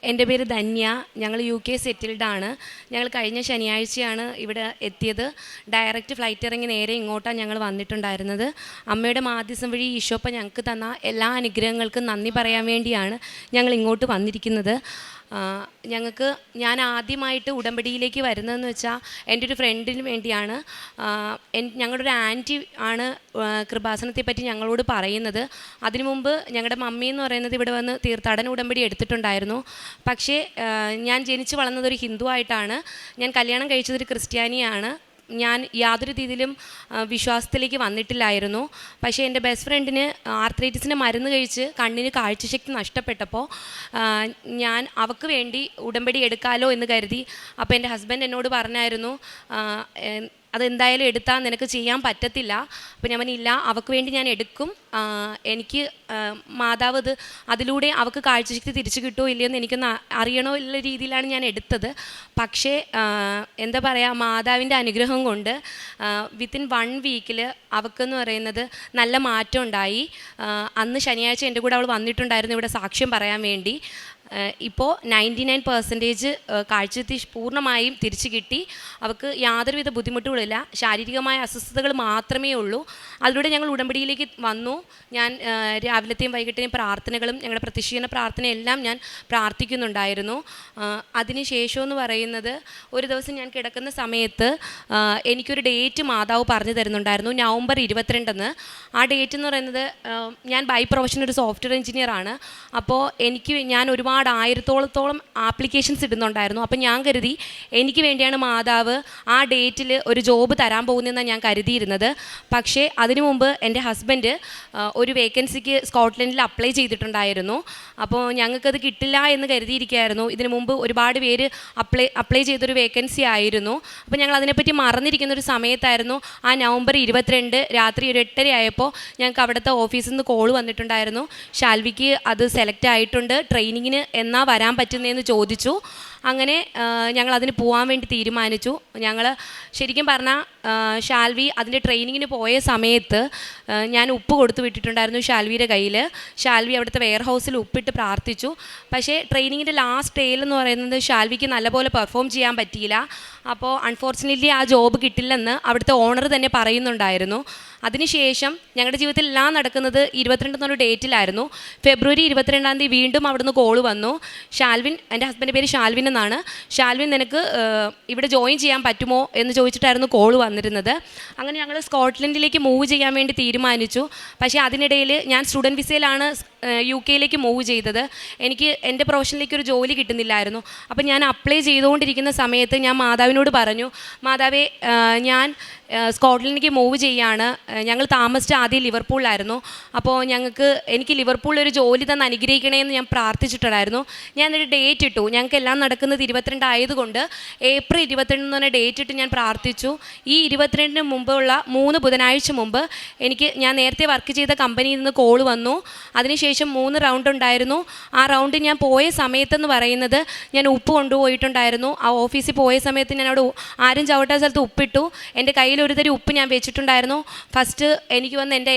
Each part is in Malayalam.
എൻ്റെ പേര് ധന്യ. ഞങ്ങൾ UK സെറ്റിൽഡാണ്. ഞങ്ങൾ കഴിഞ്ഞ ശനിയാഴ്ചയാണ് ഇവിടെ എത്തിയത്. ഡയറക്റ്റ് ഫ്ലൈറ്റ് ഇറങ്ങി നേരെ ഇങ്ങോട്ടാണ് ഞങ്ങൾ വന്നിട്ടുണ്ടായിരുന്നത്. അമ്മയുടെ മാധ്യസ്ഥം വഴി ഈശോപ്പ ഞങ്ങൾക്ക് തന്ന എല്ലാ അനുഗ്രഹങ്ങൾക്കും നന്ദി പറയാൻ വേണ്ടിയാണ് ഞങ്ങൾ ഇങ്ങോട്ട് വന്നിരിക്കുന്നത്. ഞാൻ ആദ്യമായിട്ട് ഉടമ്പടിയിലേക്ക് വരുന്നതെന്ന് വെച്ചാൽ എൻ്റെ ഒരു ഫ്രണ്ടിന് വേണ്ടിയാണ്. ഞങ്ങളുടെ ഒരു ആൻറ്റി ആണ് കൃപാസനത്തെ പറ്റി ഞങ്ങളോട് പറയുന്നത്. അതിനു മുമ്പ് ഞങ്ങളുടെ മമ്മി എന്ന് പറയുന്നത് ഇവിടെ വന്ന് തീർത്ഥാടന ഉടമ്പടി എടുത്തിട്ടുണ്ടായിരുന്നു. പക്ഷേ ഞാൻ ജനിച്ച് വളർന്നത് ഒരു ഹിന്ദു ആയിട്ടാണ്. ഞാൻ കല്യാണം കഴിച്ചതൊരു ക്രിസ്ത്യാനിയാണ്. ഞാൻ യാതൊരു രീതിയിലും വിശ്വാസത്തിലേക്ക് വന്നിട്ടില്ലായിരുന്നു. പക്ഷേ എൻ്റെ ബെസ്റ്റ് ഫ്രണ്ടിന് ആർത്രൈറ്റിസിൻ്റെ മരുന്ന് കഴിച്ച് കണ്ണിന് കാഴ്ചശക്തി നഷ്ടപ്പെട്ടപ്പോൾ ഞാൻ അവൾക്ക് വേണ്ടി ഉടമ്പടി എടുക്കാമല്ലോ എന്ന് കരുതി. അപ്പോൾ എൻ്റെ ഹസ്ബൻഡ് എന്നോട് പറഞ്ഞായിരുന്നു, അതെന്തായാലും എടുത്താൽ നിനക്ക് ചെയ്യാൻ പറ്റത്തില്ല. അപ്പോൾ ഞാൻ പറഞ്ഞില്ല, അവൾക്ക് വേണ്ടി ഞാൻ എടുക്കും. എനിക്ക് മാതാവ് അതിലൂടെ അവൾക്ക് കാഴ്ചശക്തി തിരിച്ചു കിട്ടുമോ ഇല്ലയെന്ന് എനിക്കൊന്ന് അറിയണോ ഉള്ള രീതിയിലാണ് ഞാൻ എടുത്തത്. പക്ഷേ എന്താ പറയുക, മാതാവിൻ്റെ അനുഗ്രഹം കൊണ്ട് വിത്തിൻ 1 വീക്കിൽ അവൾക്കെന്ന് പറയുന്നത് നല്ല മാറ്റം ഉണ്ടായി. അന്ന് ശനിയാഴ്ച എൻ്റെ കൂടെ അവൾ വന്നിട്ടുണ്ടായിരുന്നു ഇവിടെ സാക്ഷ്യം പറയാൻ വേണ്ടി. ഇപ്പോൾ 99% കാഴ്ചശക്തി പൂർണ്ണമായും തിരിച്ചു കിട്ടി. അവൾക്ക് യാതൊരുവിധ ബുദ്ധിമുട്ടുകളില്ല. ശാരീരികമായ അസ്വസ്ഥതകൾ മാത്രമേ ഉള്ളൂ. അതിലൂടെ ഞങ്ങൾ ഉടമ്പടിയിലേക്ക് വന്നു. ഞാൻ രാവിലത്തെയും വൈകിട്ടത്തെയും പ്രാർത്ഥനകളും ഞങ്ങളുടെ പ്രത്യക്ഷീകരണ പ്രാർത്ഥനയെല്ലാം ഞാൻ പ്രാർത്ഥിക്കുന്നുണ്ടായിരുന്നു. അതിനുശേഷം എന്ന് പറയുന്നത്, ഒരു ദിവസം ഞാൻ കിടക്കുന്ന സമയത്ത് എനിക്കൊരു ഡേറ്റ് മാതാവ് പറഞ്ഞു തരുന്നുണ്ടായിരുന്നു, നവംബർ 22. ആ ഡേറ്റ് എന്ന് പറയുന്നത്, ഞാൻ ബൈ പ്രൊഫഷൻ ഒരു സോഫ്റ്റ്വെയർ എഞ്ചിനീയർ ആണ്. അപ്പോൾ ഞാൻ ഒരുപാട് 1000-ഓളം ആപ്ലിക്കേഷൻസ് ഇടുന്നുണ്ടായിരുന്നു. അപ്പം ഞാൻ കരുതി എനിക്ക് വേണ്ടിയാണ് മാതാവ് ആ ഡേറ്റിൽ ഒരു ജോബ് തരാൻ പോകുന്നതെന്നാണ് ഞാൻ കരുതിയിരുന്നത്. പക്ഷേ അതിനു മുമ്പ് എൻ്റെ ഹസ്ബൻഡ് ഒരു വേക്കൻസിക്ക് സ്കോട്ട്ലൻഡിൽ അപ്ലൈ ചെയ്തിട്ടുണ്ടായിരുന്നു. അപ്പോൾ ഞങ്ങൾക്കത് കിട്ടില്ല എന്ന് കരുതിയിരിക്കുകയായിരുന്നു. ഇതിനു മുമ്പ് ഒരുപാട് പേര് അപ്ലൈ ചെയ്തൊരു വേക്കൻസി ആയിരുന്നു. അപ്പോൾ ഞങ്ങൾ അതിനെപ്പറ്റി മറന്നിരിക്കുന്നൊരു സമയത്തായിരുന്നു ആ നവംബർ 22 രാത്രി ഒരു 8:30 ആയപ്പോൾ ഞങ്ങൾക്ക് അവിടുത്തെ ഓഫീസിൽ നിന്ന് കോൾ വന്നിട്ടുണ്ടായിരുന്നു, ഷാൽവിക്ക് അത് സെലക്ട് ആയിട്ടുണ്ട്, ട്രെയിനിങ്ങിന് എന്നാ വരാൻ പറ്റുന്നതെന്ന് ചോദിച്ചു. അങ്ങനെ ഞങ്ങൾ അതിന് പോകാൻ വേണ്ടി തീരുമാനിച്ചു. ഞങ്ങൾ ശരിക്കും പറഞ്ഞാൽ ഷാൽവി അതിൻ്റെ ട്രെയിനിങ്ങിന് പോയ സമയത്ത് ഞാൻ ഉപ്പ് കൊടുത്തു വിട്ടിട്ടുണ്ടായിരുന്നു ഷാൽവിയുടെ കയ്യിൽ. ഷാൽവി അവിടുത്തെ വെയർ ഹൗസിൽ ഉപ്പിട്ട് പ്രാർത്ഥിച്ചു. പക്ഷേ ട്രെയിനിങ്ങിൻ്റെ ലാസ്റ്റ് ഡേയിൽ എന്ന് പറയുന്നത് ഷാൽവിക്ക് നല്ലപോലെ പെർഫോം ചെയ്യാൻ പറ്റിയില്ല. അപ്പോൾ അൺഫോർച്ചുനേറ്റ്ലി ആ ജോബ് കിട്ടില്ലെന്ന് അവിടുത്തെ ഓണർ തന്നെ പറയുന്നുണ്ടായിരുന്നു. അതിനുശേഷം ഞങ്ങളുടെ ജീവിതത്തിൽ എല്ലാം നടക്കുന്നത് 22 എന്നൊരു ഡേറ്റിലായിരുന്നു. ഫെബ്രുവരി 22 വീണ്ടും അവിടുന്ന് കോൾ വന്നു. ഷാൽവിൻ, എൻ്റെ ഹസ്ബൻഡിൻ്റെ പേര് ഷാൽവിൻ എന്നാണ്, ഷാൽവിൻ നിനക്ക് ഇവിടെ ജോയിൻ ചെയ്യാൻ പറ്റുമോ എന്ന് ചോദിച്ചിട്ടായിരുന്നു കോൾ വന്നിരുന്നത്. അങ്ങനെ ഞങ്ങൾ സ്കോട്ട്ലൻഡിലേക്ക് മൂവ് ചെയ്യാൻ വേണ്ടി തീരുമാനിച്ചു. പക്ഷേ അതിനിടയിൽ ഞാൻ സ്റ്റുഡൻറ്റ് വിസയിലാണ് UK മൂവ് ചെയ്തത്. എനിക്ക് എൻ്റെ പ്രൊഫഷനിലേക്ക് ഒരു ജോലി കിട്ടുന്നില്ലായിരുന്നു. അപ്പം ഞാൻ അപ്ലൈ ചെയ്തുകൊണ്ടിരിക്കുന്ന സമയത്ത് ഞാൻ മാതാവിനോട് പറഞ്ഞു, മാതാവേ, ഞാൻ സ്കോട്ട്ലൻഡിലേക്ക് മൂവ് ചെയ്യാണ്. ഞങ്ങൾ താമസിച്ച ആദ്യം ലിവർപൂളിലായിരുന്നു. അപ്പോൾ എനിക്ക് ലിവർപൂളിലൊരു ജോലി തന്ന് അനുഗ്രഹിക്കണമെന്ന് ഞാൻ പ്രാർത്ഥിച്ചിട്ടുണ്ടായിരുന്നു. ഞാനൊരു ഡേറ്റ് ഇട്ടു. ഞങ്ങൾക്ക് എല്ലാം നടക്കുന്നത് 22 ആയതുകൊണ്ട് ഏപ്രിൽ 22 എന്ന് പറഞ്ഞ ഡേറ്റ് ഇട്ട് ഞാൻ പ്രാർത്ഥിച്ചു. ഈ 22 മുമ്പുള്ള 3 ബുധനാഴ്ച മുമ്പ് ഞാൻ നേരത്തെ വർക്ക് ചെയ്ത കമ്പനിയിൽ നിന്ന് കോൾ വന്നു. അതിനുശേഷം 3 റൗണ്ട് ഉണ്ടായിരുന്നു. ആ റൗണ്ട് ഞാൻ പോയ സമയത്തെന്ന് പറയുന്നത്, ഞാൻ ഉപ്പ് കൊണ്ടുപോയിട്ടുണ്ടായിരുന്നു. ആ ഓഫീസിൽ പോയ സമയത്ത് ഞാൻ അവിടെ ആരും ചവിട്ടാത്ത സ്ഥലത്ത് ഉപ്പിട്ടു. എൻ്റെ കയ്യിൽ ഒരു തരി ഉപ്പ് ഞാൻ വെച്ചിട്ടുണ്ടായിരുന്നു. ഫസ്റ്റ് എനിക്ക് വന്ന് എൻ്റെ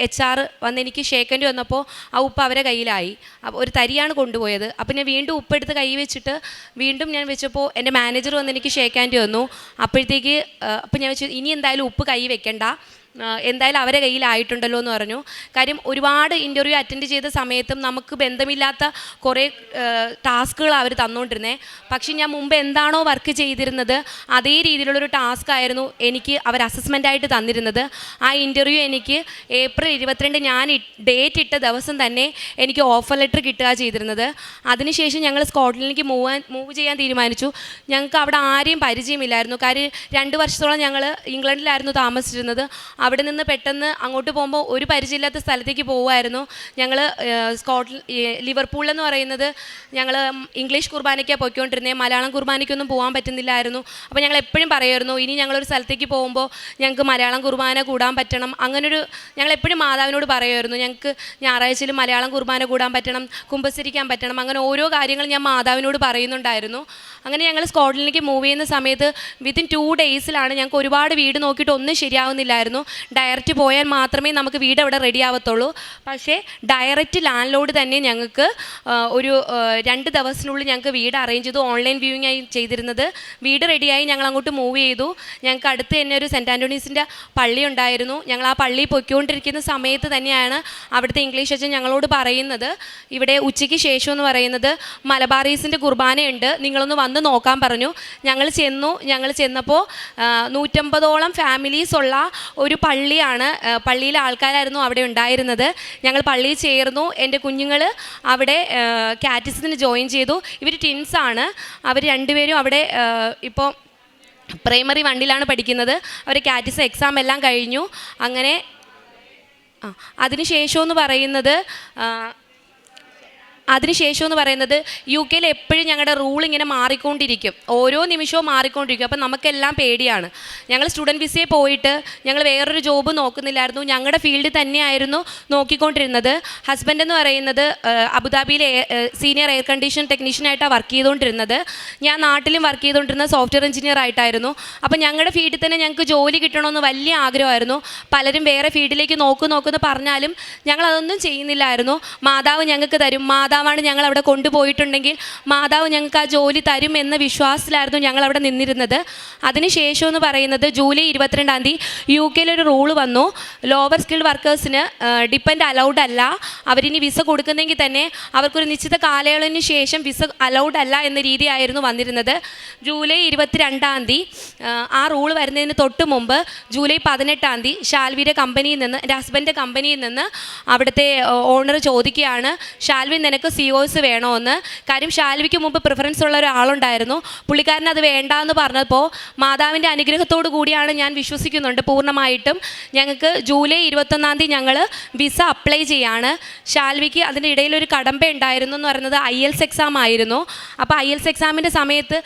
HR വന്ന് എനിക്ക് ഷേക്കൻഡ് വന്നപ്പോൾ ആ ഉപ്പ് അവരെ കയ്യിലായി. അപ്പോൾ ഒരു തരിയാണ് കൊണ്ടുപോയത്. അപ്പോൾ ഞാൻ വീണ്ടും ഉപ്പെടുത്ത് കൈ വെച്ചിട്ട് വീണ്ടും ഞാൻ വെച്ചപ്പോൾ എൻ്റെ മാനേജർ വന്ന് എനിക്ക് ഷേക്കൻഡ് വന്നു. അപ്പോഴത്തേക്ക് ഞാൻ വെച്ചു, ഇനി എന്തായാലും ഉപ്പ് കൈ വെക്കണ്ട, എന്തായാലും അവരെ കയ്യിലായിട്ടുണ്ടല്ലോ എന്ന് പറഞ്ഞു. കാര്യം ഒരുപാട് ഇൻ്റർവ്യൂ അറ്റൻഡ് ചെയ്ത സമയത്തും നമുക്ക് ബന്ധമില്ലാത്ത കുറേ ടാസ്കുകൾ അവർ തന്നുകൊണ്ടിരുന്നത്. പക്ഷേ ഞാൻ മുമ്പ് എന്താണോ വർക്ക് ചെയ്തിരുന്നത് അതേ രീതിയിലുള്ളൊരു ടാസ്ക് ആയിരുന്നു എനിക്ക് അവർ അസസ്മെൻ്റായിട്ട് തന്നിരുന്നത്. ആ ഇൻ്റർവ്യൂ എനിക്ക് ഏപ്രിൽ 22 ഞാൻ ഡേറ്റ് ഇട്ട ദിവസം തന്നെ എനിക്ക് ഓഫർ ലെറ്റർ കിട്ടുക ചെയ്തിരുന്നത്. അതിനുശേഷം ഞങ്ങൾ സ്കോട്ട്ലൻഡിലേക്ക് മൂവ് ചെയ്യാൻ തീരുമാനിച്ചു. ഞങ്ങൾക്ക് അവിടെ ആരെയും പരിചയമില്ലായിരുന്നു. കാര്യം 2 വർഷത്തോളം ഞങ്ങൾ ഇംഗ്ലണ്ടിലായിരുന്നു താമസിച്ചിരുന്നത്. അവിടെ നിന്ന് പെട്ടെന്ന് അങ്ങോട്ട് പോകുമ്പോൾ ഒരു പരിചയമില്ലാത്ത സ്ഥലത്തേക്ക് പോകുമായിരുന്നു. ഞങ്ങൾ ലിവർപൂളെന്ന് പറയുന്നത് ഞങ്ങൾ ഇംഗ്ലീഷ് കുർബാനയ്ക്കാണ് പോയിക്കൊണ്ടിരുന്നത്. മലയാളം കുർബാനയ്ക്കൊന്നും പോകാൻ പറ്റുന്നില്ലായിരുന്നു. അപ്പോൾ ഞങ്ങൾ എപ്പോഴും പറയുമായിരുന്നു, ഇനി ഞങ്ങളൊരു സ്ഥലത്തേക്ക് പോകുമ്പോൾ ഞങ്ങൾക്ക് മലയാളം കുർബാന കൂടാൻ പറ്റണം. ഞങ്ങൾ എപ്പോഴും മാതാവിനോട് പറയുമായിരുന്നു, ഞങ്ങൾക്ക് ഞായറാഴ്ചയിലും മലയാളം കുർബാന കൂടാൻ പറ്റണം, കുമ്പസരിക്കാൻ പറ്റണം. അങ്ങനെ ഓരോ കാര്യങ്ങളും ഞാൻ മാതാവിനോട് പറയുന്നുണ്ടായിരുന്നു. അങ്ങനെ ഞങ്ങൾ സ്കോട്ട്ലൻഡിലേക്ക് മൂവ് ചെയ്യുന്ന സമയത്ത് വിത്തിൻ 2 ഡേയ്സിലാണ് ഞങ്ങൾക്ക് ഒരുപാട് വീട് നോക്കിയിട്ട് ഒന്നും ശരിയാവുന്നില്ലായിരുന്നു. ഡയറക്റ്റ് പോയാൽ മാത്രമേ നമുക്ക് വീട് അവിടെ റെഡി ആവത്തുള്ളൂ. പക്ഷേ ഡയറക്റ്റ് ലാൻഡ് ലോഡ് തന്നെ ഞങ്ങൾക്ക് ഒരു 2 ദിവസത്തിനുള്ളിൽ ഞങ്ങൾക്ക് വീട് അറേഞ്ച് ചെയ്തു. ഓൺലൈൻ വ്യൂയിങ് ആയി ചെയ്തിരുന്നത്. വീട് റെഡിയായി ഞങ്ങൾ അങ്ങോട്ട് മൂവ് ചെയ്തു. ഞങ്ങൾക്ക് അടുത്ത് തന്നെ ഒരു സെൻറ്റ് ആൻ്റണീസിൻ്റെ പള്ളി ഉണ്ടായിരുന്നു. ഞങ്ങൾ ആ പള്ളിയിൽ പൊയ്ക്കൊണ്ടിരിക്കുന്ന സമയത്ത് തന്നെയാണ് അവിടുത്തെ ഇംഗ്ലീഷ് അച്ഛൻ ഞങ്ങളോട് പറയുന്നത്, ഇവിടെ ഉച്ചയ്ക്ക് ശേഷം എന്ന് പറയുന്നത് മലബാറീസിൻ്റെ കുർബാനയുണ്ട്, നിങ്ങളൊന്ന് വന്ന് നോക്കാൻ പറഞ്ഞു. ഞങ്ങൾ ചെന്നപ്പോൾ 150ഓളം ഫാമിലീസ് ഉള്ള ഒരു പള്ളിയാണ്. പള്ളിയിലെ ആൾക്കാരായിരുന്നു അവിടെ ഉണ്ടായിരുന്നത്. ഞങ്ങൾ പള്ളിയിൽ ചേർന്നു. എൻ്റെ കുഞ്ഞുങ്ങൾ അവിടെ കാറ്റിസത്തിന് ജോയിൻ ചെയ്തു. ഇവർ ട്വിൻസാണ്. അവർ രണ്ടുപേരും അവിടെ ഇപ്പോൾ പ്രൈമറി 1ലാണ് പഠിക്കുന്നത്. അവർ കാറ്റിസം എക്സാം എല്ലാം കഴിഞ്ഞു. അങ്ങനെ അതിനുശേഷമെന്ന് പറയുന്നത് UK എപ്പോഴും ഞങ്ങളുടെ റൂൾ ഇങ്ങനെ മാറിക്കൊണ്ടിരിക്കും, ഓരോ നിമിഷവും മാറിക്കൊണ്ടിരിക്കും. അപ്പം നമുക്കെല്ലാം പേടിയാണ്. ഞങ്ങൾ സ്റ്റുഡൻറ്റ് വിസയെ പോയിട്ട് ഞങ്ങൾ വേറൊരു ജോബ് നോക്കുന്നില്ലായിരുന്നു. ഞങ്ങളുടെ ഫീൽഡിൽ തന്നെയായിരുന്നു നോക്കിക്കൊണ്ടിരുന്നത്. ഹസ്ബൻഡ് എന്ന് പറയുന്നത് അബുദാബിയിലെ സീനിയർ എയർ കണ്ടീഷൻ ടെക്നീഷ്യനായിട്ടാണ് വർക്ക് ചെയ്തുകൊണ്ടിരുന്നത്. ഞാൻ നാട്ടിലും വർക്ക് ചെയ്തുകൊണ്ടിരുന്നത് സോഫ്റ്റ്വെയർ എഞ്ചിനീയർ ആയിട്ടായിരുന്നു. അപ്പം ഞങ്ങളുടെ ഫീൽഡിൽ തന്നെ ഞങ്ങൾക്ക് ജോലി കിട്ടണമെന്ന് വലിയ ആഗ്രഹമായിരുന്നു. പലരും വേറെ ഫീൽഡിലേക്ക് നോക്കുമെന്ന് പറഞ്ഞാലും ഞങ്ങളതൊന്നും ചെയ്യുന്നില്ലായിരുന്നു. മാതാവ് ഞങ്ങൾക്ക് തരും, മാതാവാണ് ഞങ്ങൾ അവിടെ കൊണ്ടുപോയിട്ടുണ്ടെങ്കിൽ മാതാവ് ഞങ്ങൾക്ക് ആ ജോലി തരും എന്ന വിശ്വാസത്തിലായിരുന്നു ഞങ്ങൾ അവിടെ നിന്നിരുന്നത്. അതിനുശേഷം എന്ന് പറയുന്നത് ജൂലൈ 22-ാം തീയതി UK ഒരു റൂള് വന്നു. ലോവർ സ്കിൽഡ് വർക്കേഴ്സിന് ഡിപ്പെൻഡ് അലൗഡ് അല്ല. അവരിനി വിസ കൊടുക്കുന്നെങ്കിൽ തന്നെ അവർക്കൊരു നിശ്ചിത കാലയളവിന് ശേഷം വിസ അലൗഡ് അല്ല എന്ന രീതിയായിരുന്നു വന്നിരുന്നത്. ജൂലൈ 22-ാം തീയതി ആ റൂള് വരുന്നതിന് തൊട്ട് മുമ്പ് ജൂലൈ 18-ാം തീയതി ഷാൽവിയുടെ കമ്പനിയിൽ നിന്ന്, എൻ്റെ ഹസ്ബൻഡിൻ്റെ കമ്പനിയിൽ നിന്ന് അവിടുത്തെ ഓണർ ചോദിക്കുകയാണ്, ഷാൽവി നിനക്ക് COS വേണമെന്ന്. കാര്യം ഷാൽവിക്ക് മുമ്പ് പ്രിഫറൻസ് ഉള്ള ഒരാളുണ്ടായിരുന്നു. പുള്ളിക്കാരൻ അത് വേണ്ടാന്ന് പറഞ്ഞപ്പോൾ മാതാവിൻ്റെ അനുഗ്രഹത്തോടു കൂടിയാണ് ഞാൻ വിശ്വസിക്കുന്നുണ്ട് പൂർണ്ണമായിട്ടും. ഞങ്ങൾക്ക് ജൂലൈ 21-ാം തീയതി ഞങ്ങൾ വിസ അപ്ലൈ ചെയ്യാണ്. ഷാൽവിക്ക് അതിൻ്റെ ഇടയിലൊരു കടമ്പ ഉണ്ടായിരുന്നു എന്ന് പറയുന്നത് IELTS എക്സാം ആയിരുന്നു. അപ്പോൾ IELTS എക്സാമിൻ്റെ സമയത്ത്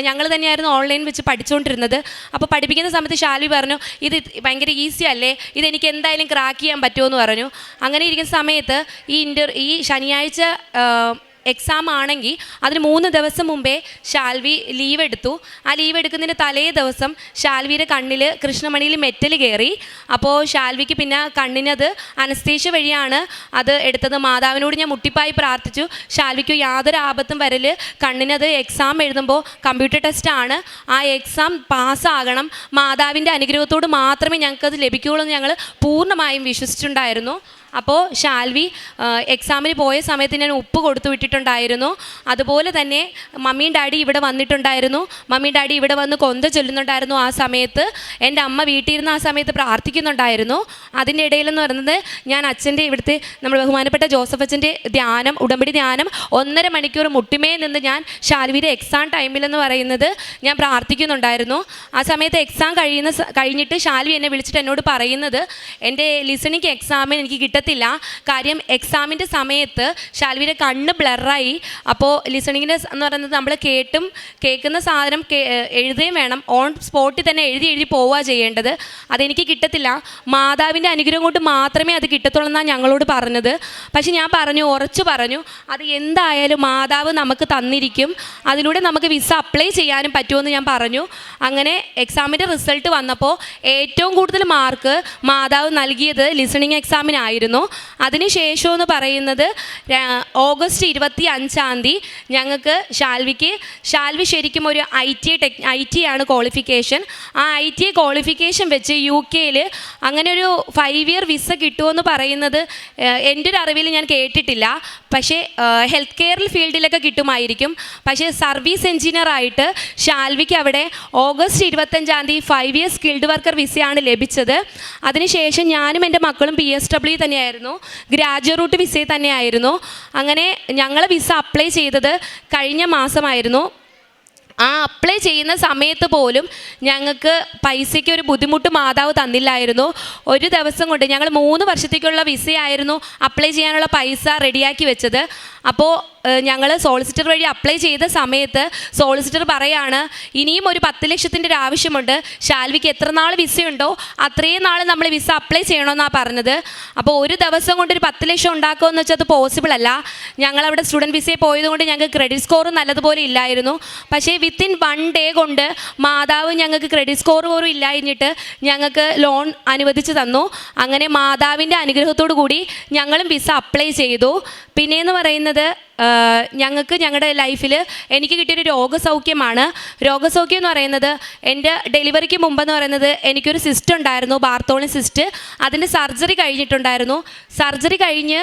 ഞങ്ങൾ തന്നെയായിരുന്നു ഓൺലൈൻ വെച്ച് പഠിച്ചുകൊണ്ടിരുന്നത്. അപ്പോൾ പഠിപ്പിക്കുന്ന സമയത്ത് ഷാൽവി പറഞ്ഞു, ഇത് ഭയങ്കര ഈസി അല്ലേ, ഇതെനിക്ക് എന്തായാലും ക്രാക്ക് ചെയ്യാൻ പറ്റുമെന്ന് പറഞ്ഞു. അങ്ങനെ ഇരിക്കുന്ന സമയത്ത് ഈ ശനിയാഴ്ച എക്സാം ആണെങ്കിൽ അതിന് 3 ദിവസം മുമ്പേ ഷാൽവി ലീവ് എടുത്തു. ആ ലീവ് എടുക്കുന്നതിൻ്റെ തലേ ദിവസം ഷാൽവിയുടെ കണ്ണിൽ കൃഷ്ണമണിയിൽ മെറ്റൽ കയറി. അപ്പോൾ ഷാൽവിക്ക് പിന്നെ കണ്ണിനത് അനസ്തേഷ്യ വഴിയാണ് അത് എടുത്തത്. മാതാവിനോട് ഞാൻ മുട്ടിപ്പായി പ്രാർത്ഥിച്ചു, ഷാൽവിക്ക് യാതൊരു ആപത്തും വരല്, കണ്ണിനത് എക്സാം എഴുതുമ്പോൾ കമ്പ്യൂട്ടർ ടെസ്റ്റാണ്, ആ എക്സാം പാസ്സാകണം, മാതാവിൻ്റെ അനുഗ്രഹത്തോട് മാത്രമേ ഞങ്ങൾക്കത് ലഭിക്കുകയുള്ളൂ എന്ന് ഞങ്ങൾ പൂർണ്ണമായും വിശ്വസിച്ചിട്ടുണ്ടായിരുന്നു. അപ്പോൾ ഷാൽവി എക്സാമിന് പോയ സമയത്ത് ഞാൻ ഉപ്പ് കൊടുത്തു വിട്ടിട്ടുണ്ടായിരുന്നു. അതുപോലെ തന്നെ മമ്മിയും ഡാഡി ഇവിടെ വന്നിട്ടുണ്ടായിരുന്നു. മമ്മിയും ഡാഡി ഇവിടെ വന്ന് കൊന്ത ചൊല്ലുന്നുണ്ടായിരുന്നു. ആ സമയത്ത് എൻ്റെ അമ്മ വീട്ടിലിരുന്ന് ആ സമയത്ത് പ്രാർത്ഥിക്കുന്നുണ്ടായിരുന്നു. അതിൻ്റെ ഇടയിലെന്ന് പറയുന്നത് ഞാൻ അച്ഛൻ്റെ ഇവിടുത്തെ നമ്മൾ ബഹുമാനപ്പെട്ട ജോസഫ് അച്ഛൻ്റെ ധ്യാനം, ഉടമ്പടി ധ്യാനം 1.5 മണിക്കൂർ മുട്ടിമേ നിന്ന് ഞാൻ ഷാൽവിയുടെ എക്സാം ടൈമിലെന്ന് പറയുന്നത് ഞാൻ പ്രാർത്ഥിക്കുന്നുണ്ടായിരുന്നു. ആ സമയത്ത് എക്സാം കഴിഞ്ഞിട്ട് ഷാൽവി എന്നെ വിളിച്ചിട്ട് എന്നോട് പറയുന്നത്, എൻ്റെ ലിസണിങ് എക്സാമിന് എനിക്ക് കിട്ടത്തില്ല. കാര്യം എക്സാമിൻ്റെ സമയത്ത് ഷാൽവിയുടെ കണ്ണ് ബ്ലറായി. അപ്പോൾ ലിസണിങ്ങിൻ്റെ എന്ന് പറയുന്നത് നമ്മൾ കേൾക്കുന്ന സാധനം എഴുതുകയും വേണം, ഓൺ സ്പോട്ടിൽ തന്നെ എഴുതി പോവുക ചെയ്യേണ്ടത്. അതെനിക്ക് കിട്ടത്തില്ല, മാതാവിൻ്റെ അനുഗ്രഹം കൊണ്ട് മാത്രമേ അത് കിട്ടത്തുള്ളൂ എന്നാണ് ഞങ്ങളോട് പറഞ്ഞത്. പക്ഷെ ഞാൻ ഉറച്ചു പറഞ്ഞു, അത് എന്തായാലും മാതാവ് നമുക്ക് തന്നിരിക്കും, അതിലൂടെ നമുക്ക് വിസ അപ്ലൈ ചെയ്യാനും പറ്റുമെന്ന് ഞാൻ പറഞ്ഞു. അങ്ങനെ എക്സാമിൻ്റെ റിസൾട്ട് വന്നപ്പോൾ ഏറ്റവും കൂടുതൽ മാർക്ക് മാതാവ് നൽകിയത് ലിസണിങ് എക്സാമിനായിരുന്നു. അതിനുശേഷം എന്ന് പറയുന്നത് ഓഗസ്റ്റ് 25-ാം തീയതി ഞങ്ങൾക്ക് ഷാൽവി ശരിക്കും ഒരു IT ആണ് ക്വാളിഫിക്കേഷൻ. ആ IT ക്വാളിഫിക്കേഷൻ വെച്ച് UK അങ്ങനെ ഒരു 5 ഇയർ വിസ കിട്ടുമെന്ന് പറയുന്നത് എൻ്റെ ഒരു അറിവിൽ ഞാൻ കേട്ടിട്ടില്ല. പക്ഷേ ഹെൽത്ത് കെയർ ഫീൽഡിലൊക്കെ കിട്ടുമായിരിക്കും. പക്ഷേ സർവീസ് എഞ്ചിനീയറായിട്ട് ഷാൽവിക്ക് അവിടെ ഓഗസ്റ്റ് 25-ാം തീയതി 5 ഇയർ സ്കിൽഡ് വർക്കർ വിസയാണ് ലഭിച്ചത്. അതിനുശേഷം ഞാനും എൻ്റെ മക്കളും PSW തന്നെയായിരുന്നു, ഗ്രാജുവേറ്റ് റൂട്ട് വിസയിൽ തന്നെയായിരുന്നു. അങ്ങനെ ഞങ്ങൾ വിസ അപ്ലൈ ചെയ്തത് കഴിഞ്ഞ മാസമായിരുന്നു. ആ അപ്ലൈ ചെയ്യുന്ന സമയത്ത് പോലും ഞങ്ങൾക്ക് പൈസയ്ക്ക് ഒരു ബുദ്ധിമുട്ട് മാതാവ് തന്നില്ലായിരുന്നു. ഒരു ദിവസം കൊണ്ട് ഞങ്ങൾ 3 വർഷത്തേക്കുള്ള വിസയായിരുന്നു അപ്ലൈ ചെയ്യാനുള്ള പൈസ റെഡിയാക്കി വെച്ചത്. അപ്പോൾ ഞങ്ങൾ സോളിസിറ്റർ വഴി അപ്ലൈ ചെയ്ത സമയത്ത് സോളിസിറ്റർ പറയാണ് ഇനിയും ഒരു 10 ലക്ഷത്തിൻ്റെ ഒരു ആവശ്യമുണ്ട്, ശാൽവിക്ക് എത്ര നാൾ വിസയുണ്ടോ അത്രയും നാൾ നമ്മൾ വിസ അപ്ലൈ ചെയ്യണമെന്നാണ് പറഞ്ഞത്. അപ്പോൾ ഒരു ദിവസം കൊണ്ട് ഒരു 10 ലക്ഷം ഉണ്ടാക്കുമെന്ന് വെച്ചാൽ അത് പോസിബിൾ അല്ല. ഞങ്ങളവിടെ സ്റ്റുഡൻറ്റ് വിസയിൽ പോയതുകൊണ്ട് ഞങ്ങൾക്ക് ക്രെഡിറ്റ് സ്കോറും നല്ലതുപോലെ ഇല്ലായിരുന്നു. പക്ഷേ വിത്തിൻ 1 ഡേ കൊണ്ട് മാതാവ് ഞങ്ങൾക്ക് ക്രെഡിറ്റ് സ്കോർ പോലും ഇല്ലാഞ്ഞിട്ട് ഞങ്ങൾക്ക് ലോൺ അനുവദിച്ച് തന്നു. അങ്ങനെ മാതാവിൻ്റെ അനുഗ്രഹത്തോടു കൂടി ഞങ്ങളും വിസ അപ്ലൈ ചെയ്തു. പിന്നെയെന്ന് പറയുന്നത് ഞങ്ങൾക്ക് ഞങ്ങളുടെ ലൈഫിൽ എനിക്ക് കിട്ടിയൊരു രോഗസൗഖ്യമാണ്. രോഗസൗഖ്യം എന്ന് പറയുന്നത് എൻ്റെ ഡെലിവറിക്ക് മുമ്പെന്ന് പറയുന്നത് എനിക്കൊരു സിസ്റ്റ് ഉണ്ടായിരുന്നു, ബാർത്തോളിൻ സിസ്റ്റ്. അതിൻ്റെ സർജറി കഴിഞ്ഞിട്ടുണ്ടായിരുന്നു. സർജറി കഴിഞ്ഞ്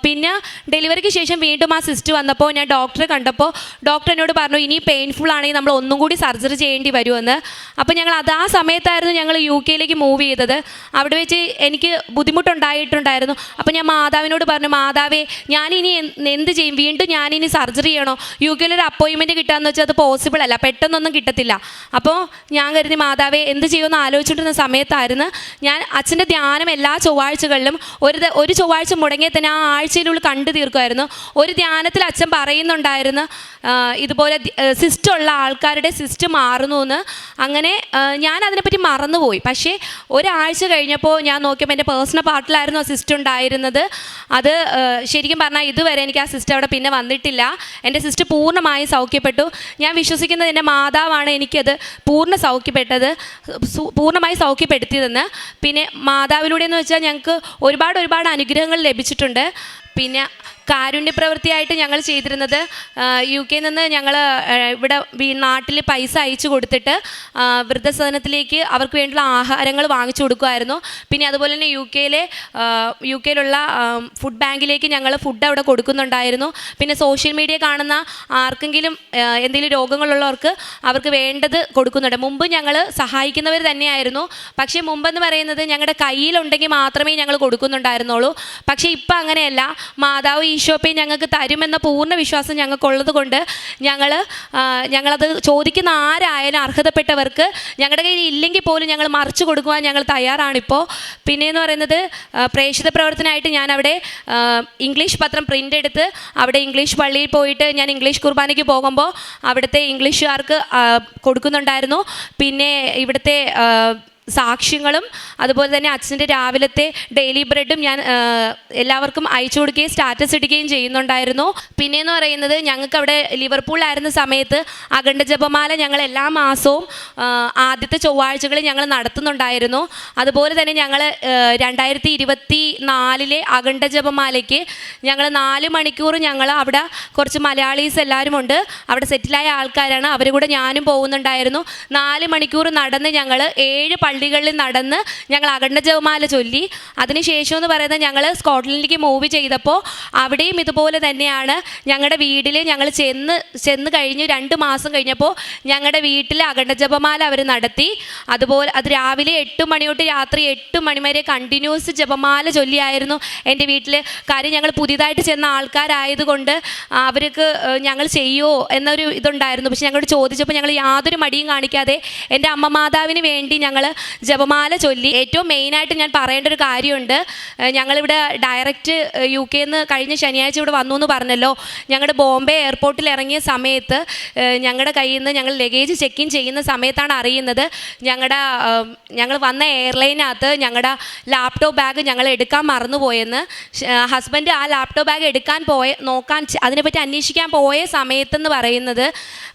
പിന്നെ ഡെലിവറിക്ക് ശേഷം വീണ്ടും ആ സിസ്റ്റ് വന്നപ്പോൾ ഞാൻ ഡോക്ടറെ കണ്ടപ്പോൾ ഡോക്ടർ എന്നോട് പറഞ്ഞു ഇനി പെയിൻഫുൾ ആണെങ്കിൽ നമ്മൾ ഒന്നും കൂടി സർജറി ചെയ്യേണ്ടി വരുമെന്ന്. അപ്പോൾ ഞങ്ങൾ ആ സമയത്തായിരുന്നു ഞങ്ങൾ UK മൂവ് ചെയ്തത്. അവിടെ വെച്ച് എനിക്ക് ബുദ്ധിമുട്ടുണ്ടായിട്ടുണ്ടായിരുന്നു. അപ്പോൾ ഞാൻ മാതാവിനോട് പറഞ്ഞു, മാതാവേ ഞാനിനി എന്ത് ചെയ്യും, വീണ്ടും ഞാനിനി സർജറി ചെയ്യണോ? UK ഒരു അപ്പോയിൻമെൻറ്റ് കിട്ടുകയെന്ന് വെച്ചാൽ അത് പോസിബിൾ അല്ല, പെട്ടെന്നൊന്നും കിട്ടത്തില്ല. അപ്പോൾ ഞാൻ കരുതി മാതാവേ എന്ത് ചെയ്യുമെന്ന് ആലോചിച്ചുകൊണ്ടിരുന്ന സമയത്തായിരുന്നു ഞാൻ അച്ഛൻ്റെ ധ്യാനം എല്ലാ ചൊവ്വാഴ്ചകളിലും ഒരു ചൊവ്വാഴ്ച മുടങ്ങിയ തന്നെ ആ ആഴ്ചയിലുള്ളിൽ കണ്ടു തീർക്കുമായിരുന്നു. ഒരു ധ്യാനത്തിൽ അച്ഛൻ പറയുന്നുണ്ടായിരുന്നു ഇതുപോലെ സിസ്റ്റ് ഉള്ള ആൾക്കാരുടെ സിസ്റ്റ് മാറുന്നു എന്ന്. അങ്ങനെ ഞാൻ അതിനെപ്പറ്റി മറന്നുപോയി. പക്ഷേ ഒരാഴ്ച കഴിഞ്ഞപ്പോൾ ഞാൻ നോക്കിയപ്പോൾ എൻ്റെ പേഴ്സണൽ പാർട്ടിലായിരുന്നു ആ സിസ്റ്റ് ഉണ്ടായിരുന്നത്. അത് ശരിക്കും പറഞ്ഞാൽ ഇതുവരെ എനിക്ക് ആ സിസ്റ്റ് അവിടെ പിന്നെ വന്നിട്ടില്ല. എൻ്റെ സിസ്റ്റ് പൂർണ്ണമായി സൗഖ്യപ്പെട്ടു. ഞാൻ വിശ്വസിക്കുന്നത് എൻ്റെ മാതാവാണ് എനിക്കത് പൂർണ്ണമായി സൗഖ്യപ്പെടുത്തിയതെന്ന്. പിന്നെ മാതാവിലൂടെ എന്ന് വെച്ചാൽ ഞങ്ങൾക്ക് ഒരുപാട് അനുഗ്രഹങ്ങൾ ലഭിച്ചിട്ടുണ്ട്. പിന്നെ കാരുണ്യപ്രവൃത്തിയായിട്ട് ഞങ്ങൾ ചെയ്തിരുന്നത് UK നിന്ന് ഞങ്ങൾ ഇവിടെ നാട്ടിൽ പൈസ അയച്ചു കൊടുത്തിട്ട് വൃദ്ധസദനത്തിലേക്ക് അവർക്ക് വേണ്ടിയുള്ള ആഹാരങ്ങൾ വാങ്ങിച്ചു കൊടുക്കുമായിരുന്നു. പിന്നെ അതുപോലെ തന്നെ യുകെയിലുള്ള ഫുഡ് ബാങ്കിലേക്ക് ഞങ്ങൾ ഫുഡ് അവിടെ കൊടുക്കുന്നുണ്ടായിരുന്നു. പിന്നെ സോഷ്യൽ മീഡിയ കാണുന്ന ആർക്കെങ്കിലും എന്തെങ്കിലും രോഗങ്ങളുള്ളവർക്ക് അവർക്ക് വേണ്ടത് കൊടുക്കുന്നുണ്ട്. മുമ്പ് ഞങ്ങൾ സഹായിക്കുന്നവർ തന്നെയായിരുന്നു. പക്ഷേ മുമ്പെന്ന് പറയുന്നത് ഞങ്ങളുടെ കയ്യിലുണ്ടെങ്കിൽ മാത്രമേ ഞങ്ങൾ കൊടുക്കുന്നുണ്ടായിരുന്നുള്ളൂ. പക്ഷേ ഇപ്പം അങ്ങനെയല്ല. മാതാവ് ഈശോപ്പെ ഞങ്ങൾക്ക് തരുമെന്ന പൂർണ്ണ വിശ്വാസം ഞങ്ങൾക്കുള്ളത് കൊണ്ട് ഞങ്ങളത് ചോദിക്കുന്ന ആരായാലും അർഹതപ്പെട്ടവർക്ക് ഞങ്ങളുടെ കയ്യിൽ ഇല്ലെങ്കിൽ പോലും ഞങ്ങൾ മറിച്ച് കൊടുക്കുവാൻ ഞങ്ങൾ തയ്യാറാണിപ്പോൾ. പിന്നെയെന്ന് പറയുന്നത് പ്രേക്ഷിത പ്രവർത്തനമായിട്ട് ഞാൻ അവിടെ ഇംഗ്ലീഷ് പത്രം പ്രിൻ്റ് എടുത്ത് അവിടെ ഇംഗ്ലീഷ് പള്ളിയിൽ പോയിട്ട് ഞാൻ ഇംഗ്ലീഷ് കുർബാനയ്ക്ക് പോകുമ്പോൾ അവിടുത്തെ ഇംഗ്ലീഷുകാർക്ക് കൊടുക്കുന്നുണ്ടായിരുന്നു. പിന്നെ ഇവിടുത്തെ സാക്ഷ്യങ്ങളും അതുപോലെ തന്നെ അച്ഛൻ്റെ രാവിലത്തെ ഡെയിലി ബ്രെഡും ഞാൻ എല്ലാവർക്കും അയച്ചു കൊടുക്കുകയും സ്റ്റാറ്റസ് ഇടുകയും ചെയ്യുന്നുണ്ടായിരുന്നു. പിന്നെയെന്ന് പറയുന്നത് ഞങ്ങൾക്ക് അവിടെ ലിവർപൂളിലായിരുന്ന സമയത്ത് അഖണ്ഡ ജപമാല ഞങ്ങൾ എല്ലാ മാസവും ആദ്യത്തെ ചൊവ്വാഴ്ചകളിൽ ഞങ്ങൾ നടത്തുന്നുണ്ടായിരുന്നു. അതുപോലെ തന്നെ ഞങ്ങൾ 2024 അഖണ്ഡ ജപമാലയ്ക്ക് ഞങ്ങൾ 4 മണിക്കൂർ ഞങ്ങൾ അവിടെ കുറച്ച് മലയാളീസ് എല്ലാവരും ഉണ്ട്, അവിടെ സെറ്റിലായ ആൾക്കാരാണ്, അവരുടെ കൂടെ ഞാനും പോകുന്നുണ്ടായിരുന്നു. 4 മണിക്കൂർ നടന്ന് ഞങ്ങൾ 7 പള്ളികളിൽ നടന്ന് ഞങ്ങൾ അഖണ്ഡ ജപമാല ചൊല്ലി. അതിനുശേഷം എന്ന് പറയുന്നത് ഞങ്ങൾ സ്കോട്ട്ലൻഡിലേക്ക് മൂവ് ചെയ്തപ്പോൾ അവിടെയും ഇതുപോലെ തന്നെയാണ്. ഞങ്ങളുടെ വീട്ടിൽ ഞങ്ങൾ ചെന്ന് കഴിഞ്ഞ് 2 മാസം കഴിഞ്ഞപ്പോൾ ഞങ്ങളുടെ വീട്ടിൽ അഖണ്ഡ ജപമാല അവർ നടത്തി. അതുപോലെ അത് രാവിലെ 8 മണി തൊട്ട് രാത്രി 8 മണി വരെ കണ്ടിന്യൂസ് ജപമാല ചൊല്ലിയായിരുന്നു എൻ്റെ വീട്ടിൽ. കാര്യം ഞങ്ങൾ പുതിയതായിട്ട് ചെന്ന ആൾക്കാരായതുകൊണ്ട് അവർക്ക് ഞങ്ങൾ ചെയ്യുമോ എന്നൊരു ഇതുണ്ടായിരുന്നു. പക്ഷെ ഞങ്ങളോട് ചോദിച്ചപ്പോൾ ഞങ്ങൾ യാതൊരു മടിയും കാണിക്കാതെ എൻ്റെ അമ്മ മാതാവിന് വേണ്ടി ഞങ്ങൾ ജപമാല ചൊല്ലി. ഏറ്റവും മെയിനായിട്ട് ഞാൻ പറയേണ്ട ഒരു കാര്യമുണ്ട്. ഞങ്ങളിവിടെ ഡയറക്റ്റ് UK നിന്ന് കഴിഞ്ഞ ശനിയാഴ്ച ഇവിടെ വന്നു എന്ന് പറഞ്ഞല്ലോ. ഞങ്ങളുടെ ബോംബെ എയർപോർട്ടിൽ ഇറങ്ങിയ സമയത്ത് ഞങ്ങളുടെ കയ്യിൽ നിന്ന് ഞങ്ങൾ ലഗേജ് ചെക്ക് ഇൻ ചെയ്യുന്ന സമയത്താണ് അറിയുന്നത് ഞങ്ങൾ വന്ന എയർലൈനകത്ത് ഞങ്ങളുടെ ലാപ്ടോപ്പ് ബാഗ് ഞങ്ങൾ എടുക്കാൻ മറന്നുപോയെന്ന്. ഹസ്ബൻഡ് ആ ലാപ്ടോപ്പ് ബാഗ് നോക്കാൻ അതിനെപ്പറ്റി അന്വേഷിക്കാൻ പോയ സമയത്തെന്ന് പറയുന്നത്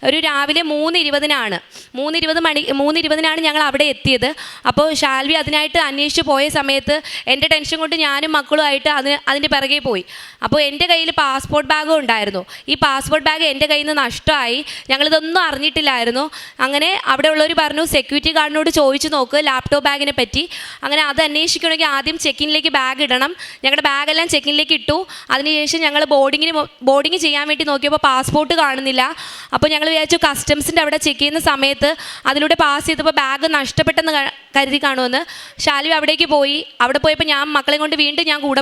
ഒരു രാവിലെ 3:20 ഞങ്ങൾ അവിടെ എത്തിയത്. അപ്പോൾ ഷാൽവി അതിനായിട്ട് അന്വേഷിച്ച് പോയ സമയത്ത് എൻ്റെ ടെൻഷൻ കൊണ്ട് ഞാനും മക്കളുമായിട്ട് അതിൻ്റെ പിറകെ പോയി. അപ്പോൾ എൻ്റെ കയ്യിൽ പാസ്പോർട്ട് ബാഗും ഉണ്ടായിരുന്നു. ഈ പാസ്പോർട്ട് ബാഗ് എൻ്റെ കയ്യിൽ നിന്ന് നഷ്ടമായി. ഞങ്ങളിതൊന്നും അറിഞ്ഞിട്ടില്ലായിരുന്നു. അങ്ങനെ അവിടെ ഉള്ളവർ പറഞ്ഞു സെക്യൂരിറ്റി ഗാർഡിനോട് ചോദിച്ചു നോക്ക് ലാപ്ടോപ്പ് ബാഗിനെ പറ്റി. അങ്ങനെ അത് അന്വേഷിക്കണമെങ്കിൽ ആദ്യം ചെക്കിനിലേക്ക് ബാഗ് ഇടണം. ഞങ്ങളുടെ ബാഗെല്ലാം ചെക്കിനിലേക്ക് ഇട്ടു. അതിനുശേഷം ഞങ്ങൾ ബോർഡിങ് ചെയ്യാൻ വേണ്ടി നോക്കിയപ്പോൾ പാസ്പോർട്ട് കാണുന്നില്ല. അപ്പോൾ ഞങ്ങൾ വിചാരിച്ചു കസ്റ്റംസിൻ്റെ അവിടെ ചെക്ക് ചെയ്യുന്ന സമയത്ത് അതിലൂടെ പാസ് ചെയ്തപ്പോൾ ബാഗ് നഷ്ടപ്പെട്ടെന്ന് കരുതി കാണുമെന്ന്. ഷാൽവി അവിടേക്ക് പോയി. അവിടെ പോയപ്പോൾ ഞാൻ മക്കളെ കൊണ്ട് വീണ്ടും ഞാൻ കൂടെ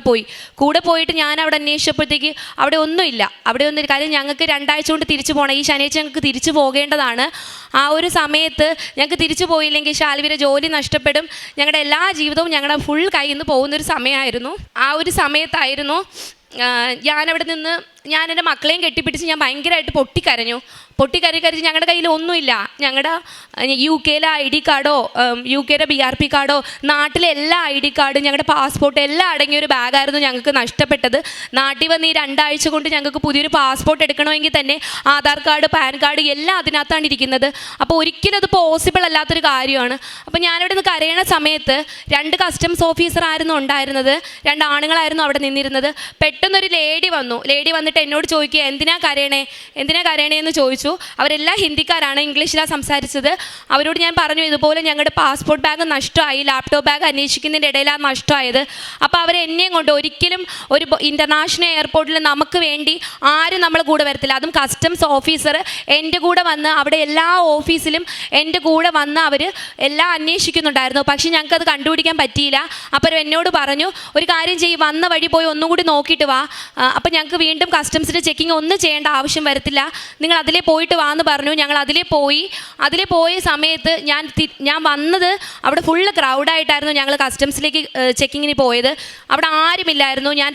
പോയിട്ട് ഞാൻ അവിടെ അന്വേഷിച്ചപ്പോഴത്തേക്ക് അവിടെ ഒന്നുമില്ല. കാര്യം ഞങ്ങൾക്ക് 2 ആഴ്ച കൊണ്ട് തിരിച്ചു പോകണം. ഈ ശനിയാഴ്ച ഞങ്ങൾക്ക് തിരിച്ചു പോകേണ്ടതാണ്. ആ ഒരു സമയത്ത് ഞങ്ങൾക്ക് തിരിച്ചു പോയില്ലെങ്കിൽ ഷാൽവിയുടെ ജോലി നഷ്ടപ്പെടും. ഞങ്ങളുടെ എല്ലാ ജീവിതവും ഞങ്ങളുടെ ഫുൾ കയ്യിൽ നിന്ന് പോകുന്നൊരു സമയമായിരുന്നു. ആ ഒരു സമയത്തായിരുന്നു ഞാനവിടെ നിന്ന് ഞാൻ എൻ്റെ മക്കളെയും കെട്ടിപ്പിടിച്ച് ഞാൻ ഭയങ്കരമായിട്ട് പൊട്ടിക്കരഞ്ഞു. പൊട്ടിക്കരഞ്ഞ് ഞങ്ങളുടെ കയ്യിൽ ഒന്നുമില്ല. ഞങ്ങളുടെ യു കെയിലെ ID കാർഡോ യു കെയുടെ BRP കാർഡോ നാട്ടിലെ എല്ലാ ID കാർഡും ഞങ്ങളുടെ പാസ്പോർട്ട് എല്ലാം അടങ്ങിയൊരു ബാഗായിരുന്നു ഞങ്ങൾക്ക് നഷ്ടപ്പെട്ടത്. നാട്ടിൽ വന്ന് ഈ 2 ആഴ്ച കൊണ്ട് ഞങ്ങൾക്ക് പുതിയൊരു പാസ്പോർട്ട് എടുക്കണമെങ്കിൽ തന്നെ ആധാർ കാർഡ്, പാൻ കാർഡ് എല്ലാം അതിനകത്താണ് ഇരിക്കുന്നത്. അപ്പോൾ ഒരിക്കലും അത് പോസിബിൾ അല്ലാത്തൊരു കാര്യമാണ്. അപ്പോൾ ഞാനിവിടെ നിന്ന് കരയണ സമയത്ത് 2 കസ്റ്റംസ് ഓഫീസറായിരുന്നു ഉണ്ടായിരുന്നത്, 2 ആണുങ്ങളായിരുന്നു അവിടെ നിന്നിരുന്നത്. പെട്ടെന്നൊരു ലേഡി വന്നിട്ട് എന്നോട് ചോദിക്കുക, എന്തിനാ കരയണേ എന്ന് ചോദിച്ചു. അവരെല്ലാം ഹിന്ദിക്കാരാണ്, ഇംഗ്ലീഷിലാണ് സംസാരിച്ചത്. അവരോട് ഞാൻ പറഞ്ഞു, ഇതുപോലെ ഞങ്ങളുടെ പാസ്പോർട്ട് ബാഗ് നഷ്ടമായി, ലാപ്ടോപ്പ് ബാഗ് അന്വേഷിക്കുന്നതിൻ്റെ ഇടയിലാണ് നഷ്ടമായത്. അപ്പോൾ അവരെന്നെയും കൊണ്ട് ഒരിക്കലും ഒരു ഇൻ്റർനാഷണൽ എയർപോർട്ടിൽ നമുക്ക് വേണ്ടി ആരും നമ്മൾ കൂടെ വരത്തില്ല. അതും കസ്റ്റംസ് ഓഫീസർ എൻ്റെ കൂടെ വന്ന് അവിടെ എല്ലാ ഓഫീസിലും എൻ്റെ കൂടെ വന്ന് അവർ എല്ലാം അന്വേഷിക്കുന്നുണ്ടായിരുന്നു. പക്ഷേ ഞങ്ങൾക്കത് കണ്ടുപിടിക്കാൻ പറ്റിയില്ല. അപ്പോൾ എന്നോട് പറഞ്ഞു, ഒരു കാര്യം ചെയ്യും, വന്ന വഴി പോയി ഒന്നും കൂടി നോക്കിയിട്ട് വാ, അപ്പോൾ ഞങ്ങൾക്ക് വീണ്ടും കസ്റ്റംസിൻ്റെ ചെക്കിങ് ഒന്നും ചെയ്യേണ്ട ആവശ്യം വരത്തില്ല, നിങ്ങൾ അതിലേ പോയിട്ട് വാന്ന് പറഞ്ഞു. ഞങ്ങൾ അതിലേ പോയ സമയത്ത് ഞാൻ വന്നത് അവിടെ ഫുള്ള് ക്രൗഡായിട്ടായിരുന്നു. ഞങ്ങൾ കസ്റ്റംസിലേക്ക് ചെക്കിങ്ങിന് പോയത്. അവിടെ ആരുമില്ലായിരുന്നു. ഞാൻ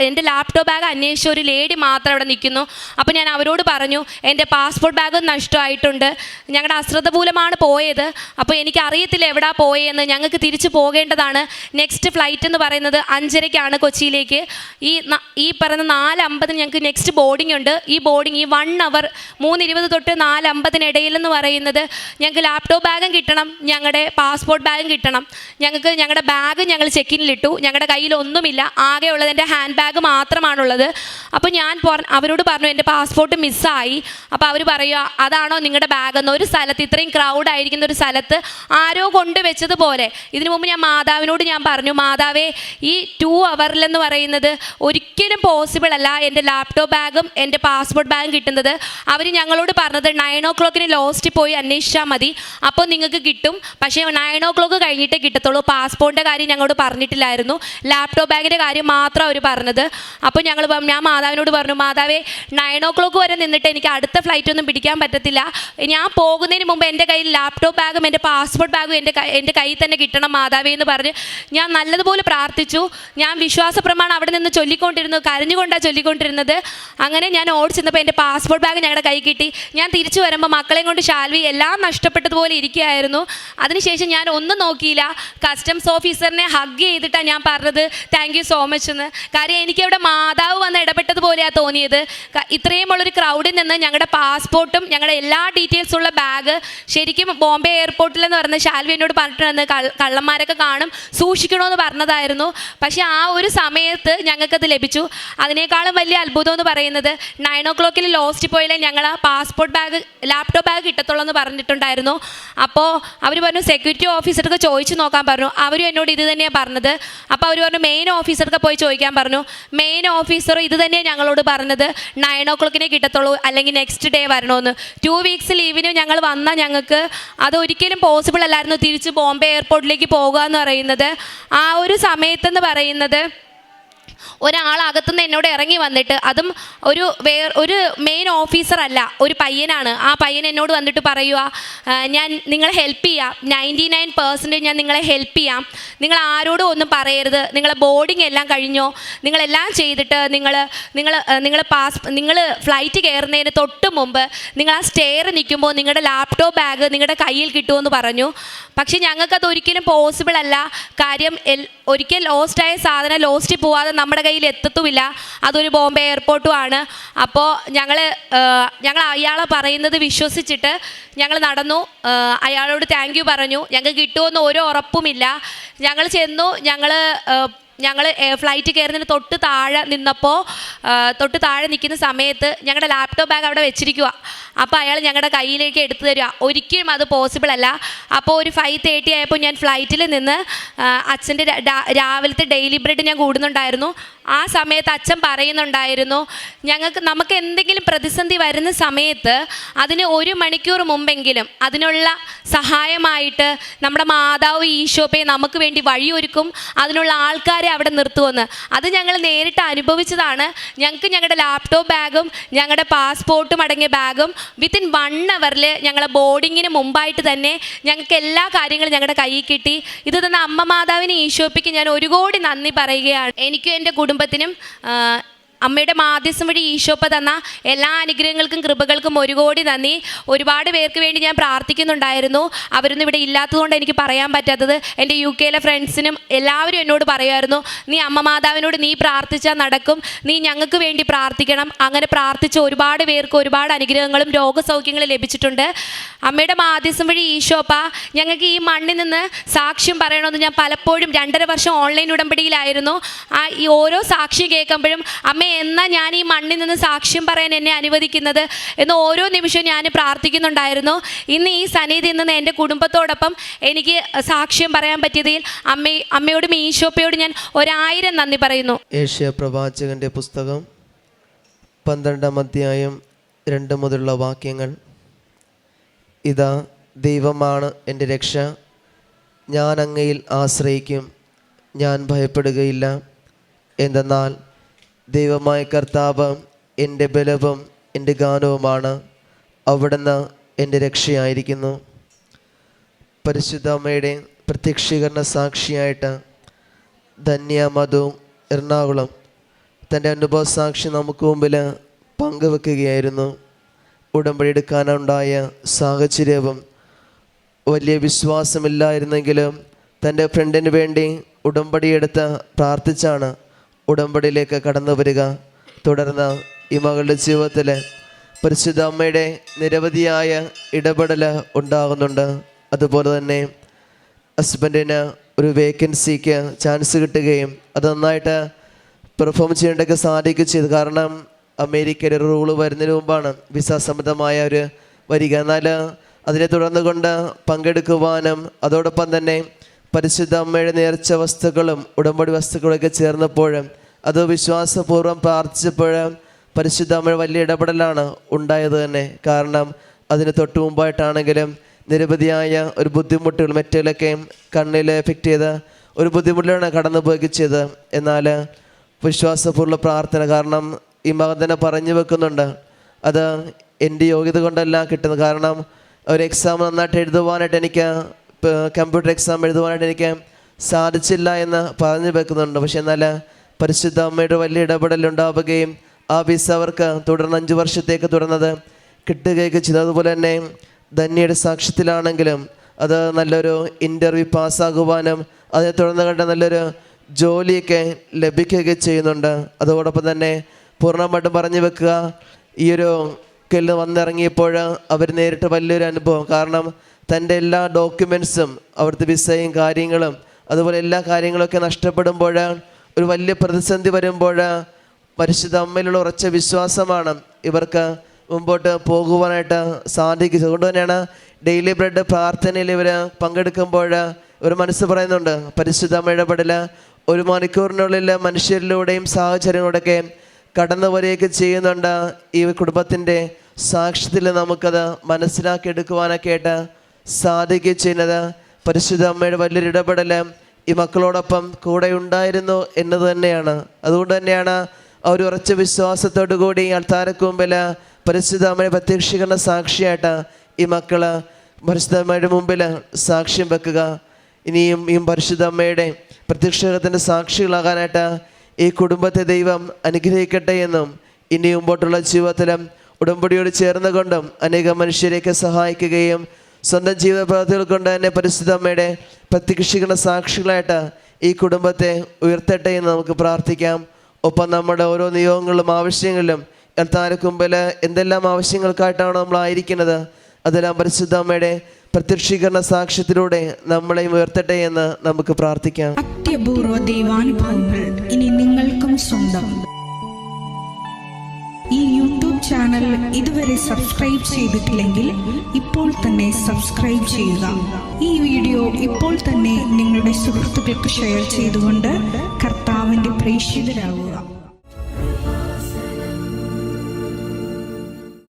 എൻ്റെ ലാപ്ടോപ്പ് ബാഗ് അന്വേഷിച്ച ഒരു ലേഡി മാത്രം അവിടെ നിൽക്കുന്നു. അപ്പോൾ ഞാൻ അവരോട് പറഞ്ഞു, എൻ്റെ പാസ്പോർട്ട് ബാഗ് നഷ്ടമായിട്ടുണ്ട്, ഞങ്ങളുടെ അശ്രദ്ധ മൂലമാണ് പോയത്, അപ്പോൾ എനിക്കറിയത്തില്ല എവിടാ പോയെന്ന്, ഞങ്ങൾക്ക് തിരിച്ചു പോകേണ്ടതാണ്. നെക്സ്റ്റ് ഫ്ലൈറ്റ് എന്ന് പറയുന്നത് 5:30 കൊച്ചിയിലേക്ക്. ഈ പറയുന്ന 4:50 ഞങ്ങൾക്ക് നെക്സ്റ്റ് ബോർഡിംഗ് ഉണ്ട്. ഈ ബോർഡിംഗ് ഈ 1 അവർ 3:20 തൊട്ട് 4:50 ഇടയിലെന്ന് പറയുന്നത് ഞങ്ങൾക്ക് ലാപ്ടോപ്പ് ബാഗും കിട്ടണം, ഞങ്ങളുടെ പാസ്പോർട്ട് ബാഗും കിട്ടണം. ഞങ്ങളുടെ ബാഗ് ഞങ്ങൾ ചെക്കിനിലിട്ടു, ഞങ്ങളുടെ കയ്യിൽ ഒന്നുമില്ല, ആകെ ഉള്ളത് എൻ്റെ ഹാൻഡ് ബാഗ് മാത്രമാണുള്ളത്. അപ്പോൾ ഞാൻ അവരോട് പറഞ്ഞു, എൻ്റെ പാസ്പോർട്ട് മിസ്സായി. അപ്പോൾ അവർ പറയുക, അതാണോ നിങ്ങളുടെ ബാഗെന്ന്? ഒരു സ്ഥലത്ത്, ഇത്രയും ക്രൗഡ് ആയിരിക്കുന്ന ഒരു സ്ഥലത്ത് ആരോ കൊണ്ടുവച്ചതുപോലെ. ഇതിനു മുമ്പ് ഞാൻ മാതാവിനോട് പറഞ്ഞു, മാതാവേ, ഈ 2 അവറിലെന്ന് പറയുന്നത് ഒരിക്കലും പോസിബിൾ അല്ല എൻ്റെ ലാപ്ടോപ്പ് ബാഗും എൻ്റെ പാസ്പോർട്ട് ബാഗും കിട്ടുന്നത്. അവർ ഞങ്ങളോട് പറഞ്ഞത് 9 o'clock ലോസ്റ്റ് പോയി അന്വേഷിച്ചാൽ മതി, അപ്പോൾ നിങ്ങൾക്ക് കിട്ടും. പക്ഷേ 9 o'clock കഴിഞ്ഞിട്ടേ കിട്ടത്തുള്ളൂ. പാസ്പോർട്ടിൻ്റെ കാര്യം ഞങ്ങളോട് പറഞ്ഞിട്ടില്ലായിരുന്നു, ലാപ്ടോപ്പ് ബാഗിൻ്റെ കാര്യം മാത്രം അവർ പറഞ്ഞത്. അപ്പോൾ ഞാൻ മാതാവിനോട് പറഞ്ഞു, മാതാവേ, 9 o'clock വരെ നിന്നിട്ട് എനിക്ക് അടുത്ത ഫ്ലൈറ്റ് ഒന്നും പിടിക്കാൻ പറ്റത്തില്ല, ഞാൻ പോകുന്നതിന് മുമ്പ് എൻ്റെ കയ്യിൽ ലാപ്ടോപ്പ് ബാഗും എൻ്റെ പാസ്പോർട്ട് ബാഗും എൻ്റെ കയ്യിൽ തന്നെ കിട്ടണം മാതാവേ എന്ന് പറഞ്ഞ് ഞാൻ നല്ലതുപോലെ പ്രാർത്ഥിച്ചു. ഞാൻ വിശ്വാസ പ്രമാണം അവിടെ നിന്ന് ചൊല്ലിക്കൊണ്ടിരുന്നു, കരഞ്ഞുകൊണ്ടാണ് ചൊല്ലിക്കൊണ്ടിരുന്നത്. അങ്ങനെ ഞാൻ ഓടിച്ചെന്നപ്പോൾ എൻ്റെ പാസ്പോർട്ട് ബാഗ് ഞങ്ങളുടെ കൈ കിട്ടി. ഞാൻ തിരിച്ചു വരുമ്പോൾ മക്കളെയും കൊണ്ട് ശാൽവി എല്ലാം നഷ്ടപ്പെട്ടതുപോലെ ഇരിക്കുകയായിരുന്നു. അതിനുശേഷം ഞാൻ ഒന്നും നോക്കിയില്ല, കസ്റ്റംസ് ഓഫീസറിനെ ഹഗ് ചെയ്തിട്ടാണ് ഞാൻ പറഞ്ഞത് താങ്ക് യു സോ മച്ച് എന്ന്. കാര്യം എനിക്കവിടെ മാതാവ് വന്ന് ഇടപെട്ടതുപോലെയാണ് തോന്നിയത്. ഇത്രയും ഉള്ളൊരു ക്രൗഡിൽ നിന്ന് ഞങ്ങളുടെ പാസ്പോർട്ടും ഞങ്ങളുടെ എല്ലാ ഡീറ്റെയിൽസും ഉള്ള ബാഗ് ശരിക്കും ബോംബെ എയർപോർട്ടിലെന്ന് പറഞ്ഞ ശാൽവി എന്നോട് പറഞ്ഞിട്ടുണ്ടെന്ന് കള്ളന്മാരൊക്കെ കാണും, സൂക്ഷിക്കണമെന്ന് പറഞ്ഞതായിരുന്നു. പക്ഷേ ആ ഒരു സമയത്ത് ഞങ്ങൾക്കത് ലഭിച്ചു. അതിനേക്കാളും വലിയ അത്ഭുതം എന്ന് പറയുന്നത് 9 o'clock ലോസ്റ്റ് പോയാലേ ഞങ്ങൾ പാസ്പോർട്ട് ബാഗ് ലാപ്ടോപ്പ് ബാഗ് കിട്ടത്തുള്ളൂ എന്ന് പറഞ്ഞിട്ടുണ്ടായിരുന്നു. അപ്പോൾ അവർ പറഞ്ഞു സെക്യൂരിറ്റി ഓഫീസർക്ക് ചോദിച്ചു നോക്കാൻ പറഞ്ഞു. അവരും എന്നോട് ഇത് തന്നെയാണ് പറഞ്ഞത്. അപ്പോൾ അവർ പറഞ്ഞു മെയിൻ ഓഫീസർക്ക് പോയി ചോദിക്കാൻ പറഞ്ഞു. മെയിൻ ഓഫീസർ ഇത് തന്നെയാണ് ഞങ്ങളോട് പറഞ്ഞത്, 9 o'clock കിട്ടത്തുള്ളൂ, അല്ലെങ്കിൽ നെക്സ്റ്റ് ഡേ വരണമെന്ന്. 2 weeks ലീവിന് ഞങ്ങൾ വന്നാൽ ഞങ്ങൾക്ക് അത് ഒരിക്കലും പോസിബിൾ അല്ലായിരുന്നു തിരിച്ച് ബോംബെ എയർപോർട്ടിലേക്ക് പോകുക എന്ന് പറയുന്നത്. ആ ഒരു സമയത്തെന്ന് പറയുന്നത് ഒരാളകത്തുനിന്ന് എന്നോട് ഇറങ്ങി വന്നിട്ട്, അതും ഒരു മെയിൻ ഓഫീസർ അല്ല, ഒരു പയ്യനാണ്. ആ പയ്യൻ എന്നോട് വന്നിട്ട് പറയുക, ഞാൻ നിങ്ങളെ ഹെൽപ്പ് ചെയ്യാം, 99% ഞാൻ നിങ്ങളെ ഹെൽപ്പ് ചെയ്യാം, നിങ്ങൾ ആരോടും ഒന്നും പറയരുത്, നിങ്ങളെ ബോർഡിംഗ് എല്ലാം കഴിഞ്ഞോ, നിങ്ങളെല്ലാം ചെയ്തിട്ട് നിങ്ങൾ ഫ്ലൈറ്റ് കയറുന്നതിന് തൊട്ട് മുമ്പ് നിങ്ങൾ ആ സ്റ്റെയർ നിൽക്കുമ്പോൾ നിങ്ങളുടെ ലാപ്ടോപ്പ് ബാഗ് നിങ്ങളുടെ കയ്യിൽ കിട്ടുമെന്ന് പറഞ്ഞു. പക്ഷേ ഞങ്ങൾക്കത് ഒരിക്കലും പോസിബിൾ അല്ല. കാര്യം ഒരിക്കൽ ലോസ്റ്റായ സാധനം ലോസ്റ്റിൽ പോവാതെ നമ്മുടെ കയ്യിൽ എത്തത്തുമില്ല. അതൊരു ബോംബെ എയർപോർട്ടുമാണ്. അപ്പോൾ ഞങ്ങൾ അയാളെ പറയുന്നത് വിശ്വസിച്ചിട്ട് ഞങ്ങൾ നടന്നു. അയാളോട് താങ്ക് യു പറഞ്ഞു. ഞങ്ങൾക്ക് കിട്ടുമെന്ന് ഒരു ഉറപ്പുമില്ല. ഞങ്ങൾ ചെന്നു. ഞങ്ങൾ ഫ്ലൈറ്റ് കയറുന്നതിന് തൊട്ട് താഴെ നിൽക്കുന്ന സമയത്ത് ഞങ്ങളുടെ ലാപ്ടോപ്പ് ബാഗ് അവിടെ വെച്ചിരിക്കുക. അപ്പോൾ അയാൾ ഞങ്ങളുടെ കയ്യിലേക്ക് എടുത്തു തരിക. ഒരിക്കലും അത് പോസിബിൾ അല്ല. അപ്പോൾ ഒരു 5:30 ആയപ്പോൾ ഞാൻ ഫ്ലൈറ്റിൽ നിന്ന് അച്ഛൻ്റെ രാവിലത്തെ ഡെയിലി ബ്രെഡ് ഞാൻ കൂടുന്നുണ്ടായിരുന്നു. ആ സമയത്ത് അച്ഛൻ പറയുന്നുണ്ടായിരുന്നു, നമുക്ക് എന്തെങ്കിലും പ്രതിസന്ധി വരുന്ന സമയത്ത് അതിന് 1 മണിക്കൂർ മുമ്പെങ്കിലും അതിനുള്ള സഹായമായിട്ട് നമ്മുടെ മാതാവ് ഈശോപ്പെ നമുക്ക് വേണ്ടി വഴിയൊരുക്കും, അതിനുള്ള ആൾക്കാർ എല്ലാവരെയും അവിടെ നിർത്തുമെന്ന്. അത് ഞങ്ങൾ നേരിട്ട് അനുഭവിച്ചതാണ്. ഞങ്ങൾക്ക് ഞങ്ങളുടെ ലാപ്ടോപ്പ് ബാഗും ഞങ്ങളുടെ പാസ്പോർട്ടും അടങ്ങിയ ബാഗും വിത്തിൻ 1 അവറിൽ ഞങ്ങളെ ബോർഡിങ്ങിന് മുമ്പായിട്ട് തന്നെ ഞങ്ങൾക്ക് എല്ലാ കാര്യങ്ങളും ഞങ്ങളുടെ കയ്യിൽ കിട്ടി. ഇത് തന്ന അമ്മ മാതാവിന് ഈശോപ്പിക്ക് ഞാൻ 1 കോടി നന്ദി പറയുകയാണ്. എനിക്കും എൻ്റെ കുടുംബത്തിനും അമ്മയുടെ മാധ്യസ്ഥം വഴി ഈശോപ്പ തന്ന എല്ലാ അനുഗ്രഹങ്ങൾക്കും കൃപകൾക്കും 1 കോടി നന്ദി. ഒരുപാട് പേർക്ക് വേണ്ടി ഞാൻ പ്രാർത്ഥിക്കുന്നുണ്ടായിരുന്നു. അവരൊന്നും ഇവിടെ ഇല്ലാത്തതുകൊണ്ട് എനിക്ക് പറയാൻ പറ്റാത്തത്. എൻ്റെ UK ഫ്രണ്ട്സിനും എല്ലാവരും എന്നോട് പറയുമായിരുന്നു, നീ അമ്മ മാതാവിനോട് നീ പ്രാർത്ഥിച്ചാൽ നടക്കും, നീ ഞങ്ങൾക്ക് വേണ്ടി പ്രാർത്ഥിക്കണം. അങ്ങനെ പ്രാർത്ഥിച്ച ഒരുപാട് പേർക്ക് ഒരുപാട് അനുഗ്രഹങ്ങളും രോഗസൗഖ്യങ്ങളും ലഭിച്ചിട്ടുണ്ട്. അമ്മയുടെ മാധ്യസ്ഥം വഴി ഈശോപ്പ ഞങ്ങൾക്ക് ഈ മണ്ണിൽ നിന്ന് സാക്ഷ്യം പറയണമെന്ന് ഞാൻ പലപ്പോഴും 2.5 വർഷം ഓൺലൈൻ ഉടമ്പടിയിലായിരുന്നു. ഈ ഓരോ സാക്ഷ്യം കേൾക്കുമ്പോഴും അമ്മ എന്നാ ഞാൻ ഈ മണ്ണിൽ നിന്ന് സാക്ഷ്യം പറയാൻ എന്നെ അനുവദിക്കുന്നത് എന്ന് ഓരോ നിമിഷവും ഞാൻ പ്രാർത്ഥിക്കുന്നുണ്ടായിരുന്നു. ഇന്ന് ഈ സന്നിധിയിൽ നിന്ന് എൻ്റെ കുടുംബത്തോടൊപ്പം എനിക്ക് സാക്ഷ്യം പറയാൻ പറ്റിയതിൽ അമ്മയോടും ഈശോപ്പയോടും ഞാൻ 1000 നന്ദി പറയുന്നു. ഏഷ്യ പ്രവാചകന്റെ പുസ്തകം 12-ാം അധ്യായം 2 മുതലുള്ള വാക്യങ്ങൾ. ഇതാ ദൈവമാണ് എൻ്റെ രക്ഷ, ഞാൻ അങ്ങയിൽ ആശ്രയിക്കും, ഞാൻ ഭയപ്പെടുകയില്ല. എന്തെന്നാൽ ദൈവമായ കർത്താവ് എൻ്റെ ബലവും എൻ്റെ ഗാനവുമാണ്, അവിടുന്ന് എൻ്റെ രക്ഷയായിരിക്കുന്നു. പരിശുദ്ധ അമ്മയുടെ പ്രത്യക്ഷീകരണ സാക്ഷിയായിട്ട് ധന്യ മധു എറണാകുളം തൻ്റെ അനുഭവ സാക്ഷി നമുക്ക് മുമ്പിൽ പങ്കുവെക്കുകയായിരുന്നു. ഉടമ്പടി എടുക്കാനുണ്ടായ സാഹചര്യവും വലിയ വിശ്വാസമില്ലായിരുന്നെങ്കിലും തൻ്റെ ഫ്രണ്ടിന് വേണ്ടി ഉടമ്പടി എടുത്ത് പ്രാർത്ഥിച്ചാണ് ഉടമ്പടിയിലേക്ക് കടന്നു വരിക. തുടർന്ന് ഈ മകളുടെ ജീവിതത്തിൽ പരിശുദ്ധ അമ്മയുടെ നിരവധിയായ ഇടപെടൽ ഉണ്ടാകുന്നുണ്ട്. അതുപോലെ തന്നെ ഹസ്ബൻഡിന് ഒരു വേക്കൻസിക്ക് ചാൻസ് കിട്ടുകയും അത് നന്നായിട്ട് പെർഫോം ചെയ്യേണ്ടതൊക്കെ സാധിക്കുകയും ചെയ്തു. കാരണം അമേരിക്കയുടെ ഒരു റൂള് വരുന്നതിന് മുമ്പാണ് വിസ സംബന്ധമായ ഒരു വരിക. എന്നാൽ അതിനെ തുടർന്ന് കൊണ്ട് പങ്കെടുക്കുവാനും അതോടൊപ്പം തന്നെ പരിശുദ്ധ അമ്മയുടെ നേർച്ച വസ്തുക്കളും ഉടമ്പടി വസ്തുക്കളൊക്കെ ചേർന്നപ്പോഴും അത് വിശ്വാസപൂർവ്വം പ്രാർത്ഥിച്ചപ്പോഴും പരിശുദ്ധ അമ്മയുടെ വലിയ ഇടപെടലാണ് ഉണ്ടായത് തന്നെ. കാരണം അതിന് തൊട്ട് മുമ്പായിട്ടാണെങ്കിലും നിരവധിയായ ഒരു ബുദ്ധിമുട്ടുകൾ മറ്റേലൊക്കെ കണ്ണിൽ എഫക്റ്റ് ചെയ്ത ഒരു ബുദ്ധിമുട്ടിലാണ് കടന്നു പോയിച്ചത്. എന്നാൽ വിശ്വാസപൂർവ്വ പ്രാർത്ഥന, കാരണം ഈ മകൻ തന്നെ പറഞ്ഞു വെക്കുന്നുണ്ട്, അത് എൻ്റെ യോഗ്യത കൊണ്ടല്ല കിട്ടുന്നത്. കാരണം ഒരു എക്സാം നന്നായിട്ട് എഴുതുവാനായിട്ട് എനിക്ക് കമ്പ്യൂട്ടർ എക്സാം എഴുതുവാനായിട്ട് എനിക്ക് സാധിച്ചില്ല എന്ന് പറഞ്ഞു വെക്കുന്നുണ്ട്. പക്ഷെ എന്നാൽ പരിശുദ്ധ അമ്മയുടെ വലിയ ഇടപെടലുണ്ടാവുകയും ആ വിസ അവർക്ക് തുടർന്ന് 5 വർഷത്തേക്ക് തുടർന്നത് കിട്ടുകയൊക്കെ ചെയ്തു. അതുപോലെ തന്നെ ധന്യയുടെ സാക്ഷ്യത്തിലാണെങ്കിലും അത് നല്ലൊരു ഇൻ്റർവ്യൂ പാസ്സാകുവാനും അതിനെ തുടർന്ന് കണ്ട നല്ലൊരു ജോലിയൊക്കെ ലഭിക്കുകയൊക്കെ ചെയ്യുന്നുണ്ട്. അതോടൊപ്പം തന്നെ പൂർണ്ണമായിട്ടും പറഞ്ഞു വെക്കുക, ഈ ഒരു വന്നിറങ്ങിയപ്പോൾ അവർ നേരിട്ട് വലിയൊരു അനുഭവം. കാരണം തൻ്റെ എല്ലാ ഡോക്യുമെൻറ്റ്സും അവിടുത്തെ വിസയും കാര്യങ്ങളും അതുപോലെ എല്ലാ കാര്യങ്ങളൊക്കെ നഷ്ടപ്പെടുമ്പോൾ ഒരു വലിയ പ്രതിസന്ധി വരുമ്പോൾ പരിശുദ്ധ അമ്മയിലുള്ള ഉറച്ച വിശ്വാസമാണ് ഇവർക്ക് മുമ്പോട്ട് പോകുവാനായിട്ട് സാധിക്കുന്നത്. അതുകൊണ്ട് തന്നെയാണ് ഡെയിലി ബ്രെഡ് പ്രാർത്ഥനയിൽ ഇവർ പങ്കെടുക്കുമ്പോൾ ഒരു മനസ്സ് പറയുന്നുണ്ട്, പരിശുദ്ധ അമ്മ ഇടപെടൽ 1 മണിക്കൂറിനുള്ളിൽ മനുഷ്യരിലൂടെയും സാഹചര്യങ്ങളോടൊക്കെ കടന്നു വരികയൊക്കെ ചെയ്യുന്നുണ്ട്. ഈ കുടുംബത്തിൻ്റെ സാക്ഷ്യത്തിൽ നമുക്കത് മനസ്സിലാക്കിയെടുക്കുവാനൊക്കെ ആയിട്ട് സാധിക്കുകയും ചെയ്യുന്നത് പരിശുദ്ധ അമ്മയുടെ വലിയൊരു ഇടപെടൽ ഈ മക്കളോടൊപ്പം കൂടെ ഉണ്ടായിരുന്നു എന്നത് തന്നെയാണ്. അതുകൊണ്ട് തന്നെയാണ് ആ ഒരു ഉറച്ച വിശ്വാസത്തോടു കൂടി അൾത്താരക്ക് മുമ്പിൽ പരിശുദ്ധ അമ്മയുടെ പ്രത്യക്ഷീകരണ സാക്ഷിയായിട്ട് ഈ മക്കൾ പരിശുദ്ധ അമ്മയുടെ മുമ്പിൽ സാക്ഷ്യം വെക്കുക. ഇനിയും ഈ പരിശുദ്ധ അമ്മയുടെ പ്രത്യക്ഷീകരണത്തിൻ്റെ സാക്ഷികളാകാനായിട്ട് ഈ കുടുംബത്തെ ദൈവം അനുഗ്രഹിക്കട്ടെ എന്നും ഇനി മുമ്പോട്ടുള്ള ജീവിതത്തിലും ഉടമ്പടിയോട് ചേർന്നുകൊണ്ടും അനേകം മനുഷ്യരെയൊക്കെ സഹായിക്കുകയും സ്വന്തം ജീവിത പ്രവർത്തികൾ കൊണ്ട് തന്നെ പരിശുദ്ധ അമ്മയുടെ പ്രത്യക്ഷീകരണ സാക്ഷികളായിട്ട് ഈ കുടുംബത്തെ ഉയർത്തട്ടെ എന്ന് നമുക്ക് പ്രാർത്ഥിക്കാം. ഒപ്പം നമ്മുടെ ഓരോ നിയോഗങ്ങളും ആവശ്യങ്ങളിലും അൾത്താരക്ക് മുമ്പിൽ എന്തെല്ലാം ആവശ്യങ്ങൾക്കായിട്ടാണ് നമ്മളായിരിക്കുന്നത് അതെല്ലാം പരിശുദ്ധ അമ്മയുടെ പ്രത്യക്ഷീകരണ സാക്ഷ്യത്തിലൂടെ നമ്മളെയും ഉയർത്തട്ടെ എന്ന് നമുക്ക് പ്രാർത്ഥിക്കാം. അത്യപൂർവ ദൈവാനുഭവങ്ങൾ ഇനി നിങ്ങൾക്കും സ്വന്തം. ഈ യൂട്യൂബ് ചാനൽ ഇതുവരെ സബ്സ്ക്രൈബ് ചെയ്തിട്ടില്ലെങ്കിൽ ഇപ്പോൾ തന്നെ സബ്സ്ക്രൈബ് ചെയ്യുക. ഈ വീഡിയോ ഇപ്പോൾ തന്നെ നിങ്ങളുടെ സുഹൃത്തുക്കൾക്ക് ഷെയർ ചെയ്തുകൊണ്ട് കർത്താവിൻ്റെ പ്രേക്ഷിതരാകുക.